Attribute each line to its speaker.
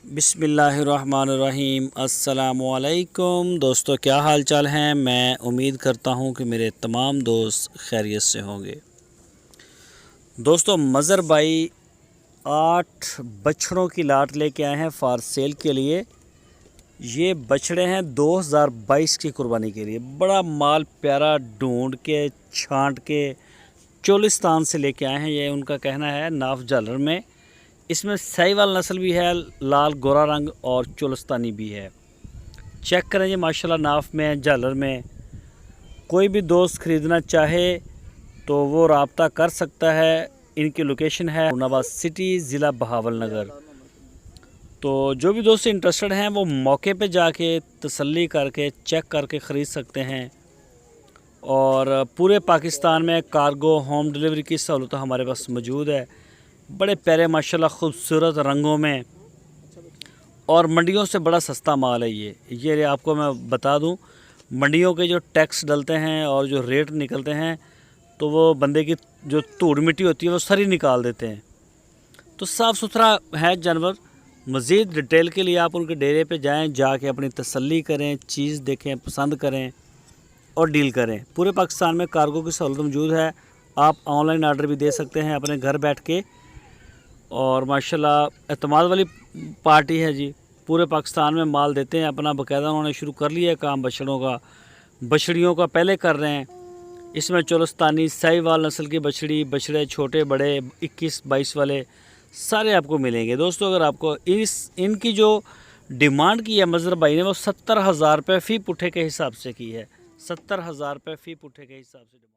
Speaker 1: बिस्मिल्लाहिर्रहमानिर्रहीम। अस्सलाम वालेकुम दोस्तों, क्या हाल चाल हैं। मैं उम्मीद करता हूं कि मेरे तमाम दोस्त खैरियत से होंगे। दोस्तों, मज़र भाई 8 बछड़ों की लाट लेके आए हैं फॉर सेल के लिए। ये बछड़े हैं 2022 की कुर्बानी के लिए। बड़ा माल प्यारा ढूंढ के छांट के चोलिस्तान से लेके आए हैं। ये उनका कहना है नाफ झालर में। इसमें साहिवाल नस्ल भी है, लाल गोरा रंग और चोलिस्तानी भी है। चेक करें जी माशाल्लाह, नाफ में झालर में। कोई भी दोस्त ख़रीदना चाहे तो वो रब्ता कर सकता है। इनकी लोकेशन है हुरनाबाद सिटी, ज़िला बहावलनगर। तो जो भी दोस्त इंटरेस्टेड हैं वो मौके पे जाके तसल्ली करके चेक करके ख़रीद सकते हैं। और पूरे पाकिस्तान में कार्गो होम डिलीवरी की सहूलत हमारे पास मौजूद है। बड़े प्यारे माशाल्लाह खूबसूरत रंगों में, और मंडियों से बड़ा सस्ता माल है ये आपको मैं बता दूं। मंडियों के जो टैक्स डलते हैं और जो रेट निकलते हैं तो वो बंदे की जो धूड़ मिट्टी होती है वो सारी निकाल देते हैं। तो साफ़ सुथरा है जानवर। मज़ीद डिटेल के लिए आप उनके डेरे पे जाएं, जाके अपनी तसल्ली करें, चीज़ देखें, पसंद करें और डील करें। पूरे पाकिस्तान में कार्गो की सहूलत मौजूद है। आप ऑनलाइन आर्डर भी दे सकते हैं अपने घर बैठ के। और माशाल्लाह एतमाद वाली पार्टी है जी। पूरे पाकिस्तान में माल देते हैं अपना। बाकायदा उन्होंने शुरू कर लिया है काम बछड़ों का, बछड़ियों का पहले कर रहे हैं। इसमें चोलिस्तानी, साहिवाल नस्ल की बछड़े छोटे बड़े 21-22 वाले सारे आपको मिलेंगे। दोस्तों, अगर आपको इनकी जो डिमांड की है मज़र भाई ने, वो 70,000 रुपये फ़ी पुट्ठे के हिसाब से की है। 70,000 रुपये फ़ी पुट्ठे के हिसाब से।